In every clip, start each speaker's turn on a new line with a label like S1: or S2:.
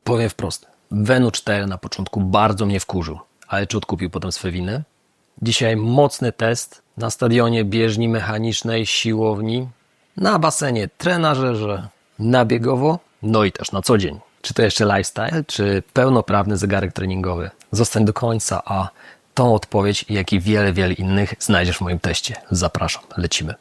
S1: Powiem wprost, Venu 4 na początku bardzo mnie wkurzył, ale czy odkupił potem swe winy? Dzisiaj mocny test na stadionie bieżni mechanicznej, siłowni, na basenie, trenażerze, na biegowo, no i też na co dzień. Czy to jeszcze lifestyle, czy pełnoprawny zegarek treningowy? Zostań do końca, a tą odpowiedź, jak i wiele, wiele innych znajdziesz w moim teście. Zapraszam, lecimy.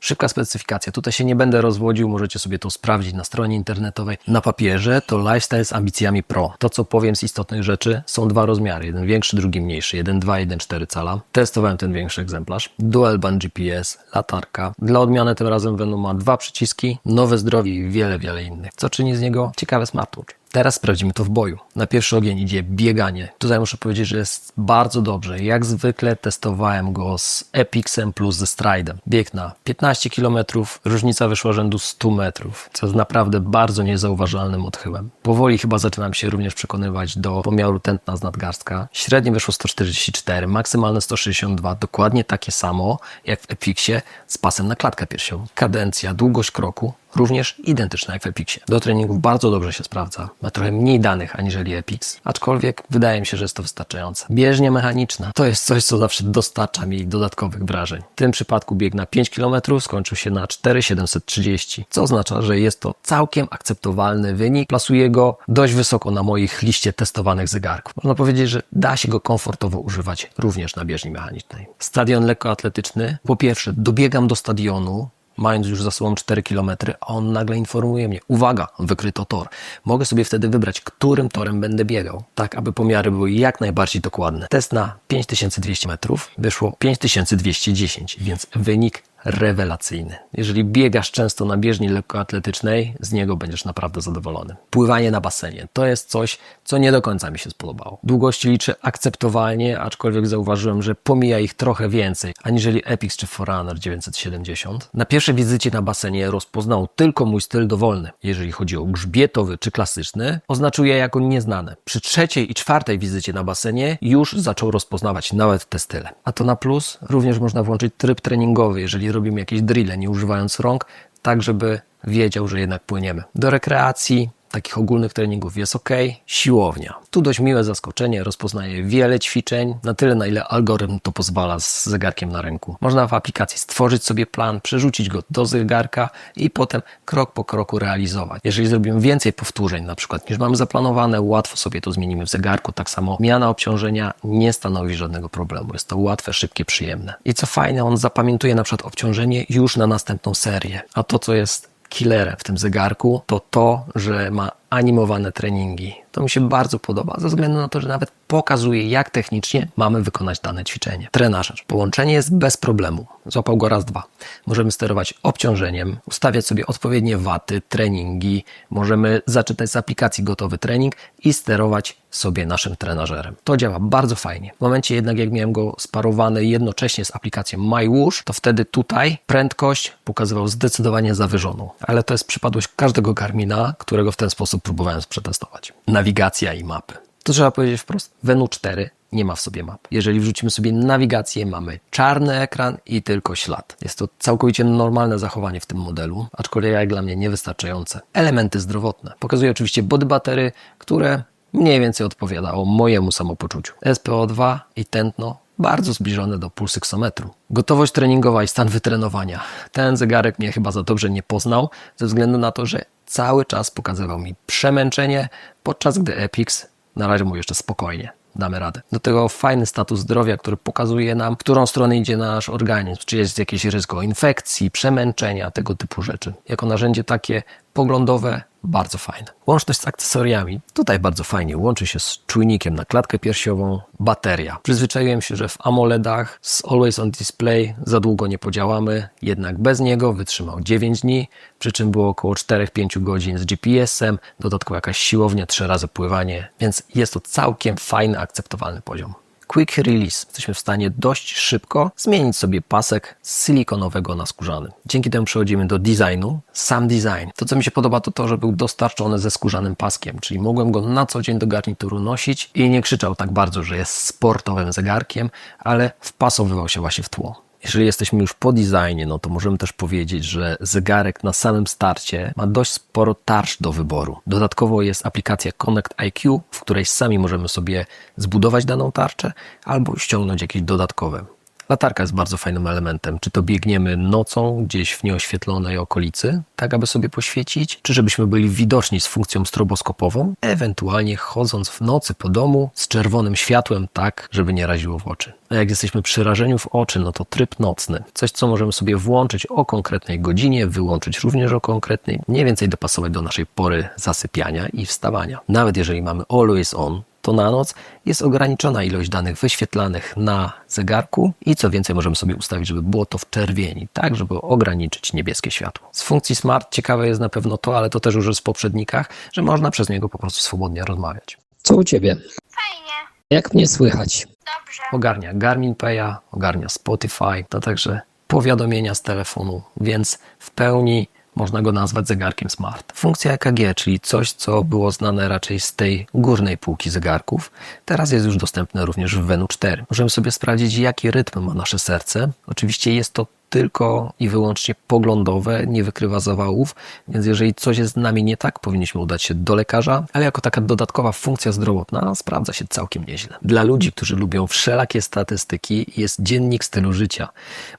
S1: Szybka specyfikacja. Tutaj się nie będę rozwodził, możecie sobie to sprawdzić na stronie internetowej. Na papierze to lifestyle z ambicjami pro. To, co powiem z istotnych rzeczy, są dwa rozmiary. Jeden większy, drugi mniejszy. 1,2, 1,4 cala. Testowałem ten większy egzemplarz. Dual band GPS, latarka. Dla odmiany tym razem Venu ma 2 przyciski, nowe zdrowie i wiele, wiele innych. Co czyni z niego ciekawy smartwatch. Teraz sprawdzimy to w boju. Na pierwszy ogień idzie bieganie. Tutaj muszę powiedzieć, że jest bardzo dobrze. Jak zwykle testowałem go z Epixem plus ze Stridem. Bieg na 15 km, różnica wyszła rzędu 100 metrów, co jest naprawdę bardzo niezauważalnym odchyłem. Powoli chyba zaczynam się również przekonywać do pomiaru tętna z nadgarstka. Średnie wyszło 144, maksymalne 162, dokładnie takie samo jak w Epixie z pasem na klatkę piersiową. Kadencja, długość kroku również identyczna jak w Epixie. Do treningów bardzo dobrze się sprawdza. Ma trochę mniej danych aniżeli Epix, aczkolwiek wydaje mi się, że jest to wystarczające. Bieżnia mechaniczna to jest coś, co zawsze dostarcza mi dodatkowych wrażeń. W tym przypadku bieg na 5 km skończył się na 4,730, co oznacza, że jest to całkiem akceptowalny wynik. Plasuję go dość wysoko na moich liście testowanych zegarków. Można powiedzieć, że da się go komfortowo używać również na bieżni mechanicznej. Stadion lekkoatletyczny. Po pierwsze, dobiegam do stadionu, mając już za sobą 4 km, a on nagle informuje mnie, uwaga, wykryto tor. Mogę sobie wtedy wybrać, którym torem będę biegał, tak aby pomiary były jak najbardziej dokładne. Test na 5200 metrów wyszło 5210, więc wynik rewelacyjny. Jeżeli biegasz często na bieżni lekkoatletycznej, z niego będziesz naprawdę zadowolony. Pływanie na basenie to jest coś, co nie do końca mi się spodobało. Długości liczę akceptowalnie, aczkolwiek zauważyłem, że pomija ich trochę więcej, aniżeli Epix czy Forerunner 970. Na pierwszej wizycie na basenie rozpoznał tylko mój styl dowolny. Jeżeli chodzi o grzbietowy czy klasyczny, oznaczył je jako nieznane. Przy trzeciej i czwartej wizycie na basenie już zaczął rozpoznawać nawet te style. A to na plus również można włączyć tryb treningowy, jeżeli robimy jakieś drille, nie używając rąk, tak żeby wiedział, że jednak płyniemy. Do rekreacji, takich ogólnych treningów jest ok. Siłownia. Tu dość miłe zaskoczenie, rozpoznaje wiele ćwiczeń, na tyle na ile algorytm to pozwala z zegarkiem na ręku. Można w aplikacji stworzyć sobie plan, przerzucić go do zegarka i potem krok po kroku realizować. Jeżeli zrobimy więcej powtórzeń, na przykład niż mamy zaplanowane, łatwo sobie to zmienimy w zegarku. Tak samo zmiana obciążenia nie stanowi żadnego problemu. Jest to łatwe, szybkie, przyjemne. I co fajne, on zapamiętuje na przykład obciążenie już na następną serię. A to, co jest killerem w tym zegarku, to, że ma animowane treningi. To mi się bardzo podoba, ze względu na to, że nawet pokazuje, jak technicznie mamy wykonać dane ćwiczenie. Trenażer. Połączenie jest bez problemu. Złapał go raz, dwa. Możemy sterować obciążeniem, ustawiać sobie odpowiednie waty, treningi. Możemy zaczytać z aplikacji gotowy trening i sterować sobie naszym trenażerem. To działa bardzo fajnie. W momencie jednak, jak miałem go sparowany jednocześnie z aplikacją MyWhoosh, to wtedy tutaj prędkość pokazywał zdecydowanie zawyżoną. Ale to jest przypadłość każdego Garmina, którego w ten sposób próbowałem przetestować. Nawigacja i mapy. To trzeba powiedzieć wprost. Venu 4 nie ma w sobie map. Jeżeli wrzucimy sobie nawigację, mamy czarny ekran i tylko ślad. Jest to całkowicie normalne zachowanie w tym modelu, aczkolwiek jak dla mnie niewystarczające. Elementy zdrowotne. Pokazuje oczywiście body battery, które mniej więcej odpowiadało mojemu samopoczuciu. SPO2 i tętno bardzo zbliżone do pulsyksometru. Gotowość treningowa i stan wytrenowania. Ten zegarek mnie chyba za dobrze nie poznał, ze względu na to, że cały czas pokazywał mi przemęczenie, podczas gdy Epix na razie mu jeszcze spokojnie. Damy radę. Do tego fajny status zdrowia, który pokazuje nam, w którą stronę idzie nasz organizm, czy jest jakieś ryzyko infekcji, przemęczenia, tego typu rzeczy. Jako narzędzie takie poglądowe, bardzo fajne. Łączność z akcesoriami. Tutaj bardzo fajnie łączy się z czujnikiem na klatkę piersiową. Bateria. Przyzwyczaiłem się, że w AMOLEDach z Always on Display za długo nie podziałamy, jednak bez niego wytrzymał 9 dni, przy czym było około 4-5 godzin z GPS-em, dodatkowo jakaś siłownia, 3 razy pływanie, więc jest to całkiem fajny, akceptowalny poziom. Quick Release. Jesteśmy w stanie dość szybko zmienić sobie pasek z silikonowego na skórzany. Dzięki temu przechodzimy do designu. Sam design. To, co mi się podoba, to, że był dostarczony ze skórzanym paskiem, czyli mogłem go na co dzień do garnituru nosić i nie krzyczał tak bardzo, że jest sportowym zegarkiem, ale wpasowywał się właśnie w tło. Jeżeli jesteśmy już po designie, no to możemy też powiedzieć, że zegarek na samym starcie ma dość sporo tarcz do wyboru. Dodatkowo jest aplikacja Connect IQ, w której sami możemy sobie zbudować daną tarczę albo ściągnąć jakieś dodatkowe. Latarka jest bardzo fajnym elementem. Czy to biegniemy nocą gdzieś w nieoświetlonej okolicy, tak aby sobie poświecić, czy żebyśmy byli widoczni z funkcją stroboskopową, ewentualnie chodząc w nocy po domu z czerwonym światłem, tak żeby nie raziło w oczy. A jak jesteśmy przy rażeniu w oczy, no to tryb nocny. Coś, co możemy sobie włączyć o konkretnej godzinie, wyłączyć również o konkretnej, mniej więcej dopasować do naszej pory zasypiania i wstawania. Nawet jeżeli mamy always on, to na noc jest ograniczona ilość danych wyświetlanych na zegarku i co więcej możemy sobie ustawić, żeby było to w czerwieni, tak żeby ograniczyć niebieskie światło. Z funkcji Smart ciekawe jest na pewno to, ale to też już jest w poprzednikach, że można przez niego po prostu swobodnie rozmawiać. Co u Ciebie?
S2: Fajnie,
S1: Jak mnie słychać?
S2: dobrze.
S1: Ogarnia Garmin Pay'a, ogarnia Spotify, to także powiadomienia z telefonu, więc w pełni można go nazwać zegarkiem smart. Funkcja EKG, czyli coś, co było znane raczej z tej górnej półki zegarków, teraz jest już dostępne również w Venu 4. Możemy sobie sprawdzić, jaki rytm ma nasze serce. Oczywiście jest to tylko i wyłącznie poglądowe, nie wykrywa zawałów, więc jeżeli coś jest z nami nie tak, powinniśmy udać się do lekarza, ale jako taka dodatkowa funkcja zdrowotna sprawdza się całkiem nieźle. Dla ludzi, którzy lubią wszelakie statystyki, jest dziennik stylu życia.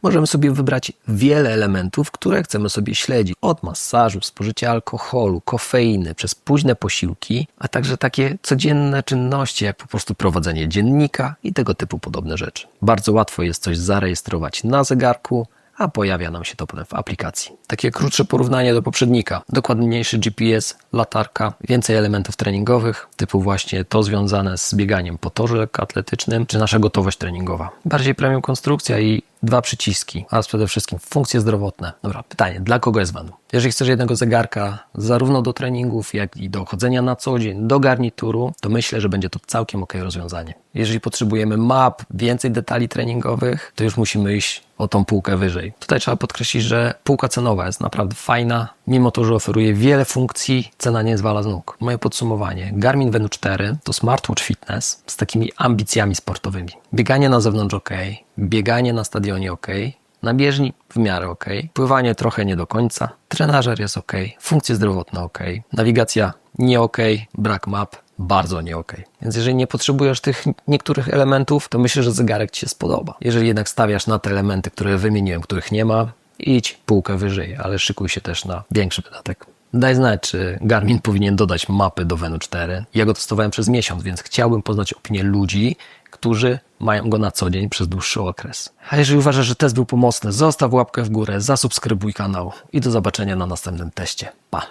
S1: Możemy sobie wybrać wiele elementów, które chcemy sobie śledzić. Od masażu, spożycia alkoholu, kofeiny, przez późne posiłki, a także takie codzienne czynności, jak po prostu prowadzenie dziennika i tego typu podobne rzeczy. Bardzo łatwo jest coś zarejestrować na zegarku, a pojawia nam się to potem w aplikacji. Takie krótsze porównanie do poprzednika. Dokładniejszy GPS, latarka, więcej elementów treningowych, typu właśnie to związane z bieganiem po torze lekkoatletycznym, czy nasza gotowość treningowa. Bardziej premium konstrukcja i 2 przyciski, a przede wszystkim funkcje zdrowotne. Dobra, pytanie, dla kogo jest Venu? Jeżeli chcesz jednego zegarka zarówno do treningów, jak i do chodzenia na co dzień, do garnituru, to myślę, że będzie to całkiem ok rozwiązanie. Jeżeli potrzebujemy map, więcej detali treningowych, to już musimy iść o tą półkę wyżej. Tutaj trzeba podkreślić, że półka cenowa jest naprawdę fajna, mimo to, że oferuje wiele funkcji, cena nie zwala z nóg. Moje podsumowanie. Garmin Venu 4 to smartwatch fitness z takimi ambicjami sportowymi. Bieganie na zewnątrz ok, bieganie na stadionie ok, na bieżni w miarę ok, pływanie trochę nie do końca, trenażer jest ok, funkcje zdrowotne ok, nawigacja nie ok, brak map, bardzo nie ok. Więc jeżeli nie potrzebujesz tych niektórych elementów, to myślę, że zegarek Ci się spodoba. Jeżeli jednak stawiasz na te elementy, które wymieniłem, których nie ma, idź półkę wyżej, ale szykuj się też na większy wydatek. Daj znać, czy Garmin powinien dodać mapy do Venu 4. Ja go testowałem przez miesiąc, więc chciałbym poznać opinię ludzi, którzy mają go na co dzień przez dłuższy okres. A jeżeli uważasz, że test był pomocny, zostaw łapkę w górę, zasubskrybuj kanał i do zobaczenia na następnym teście. Pa!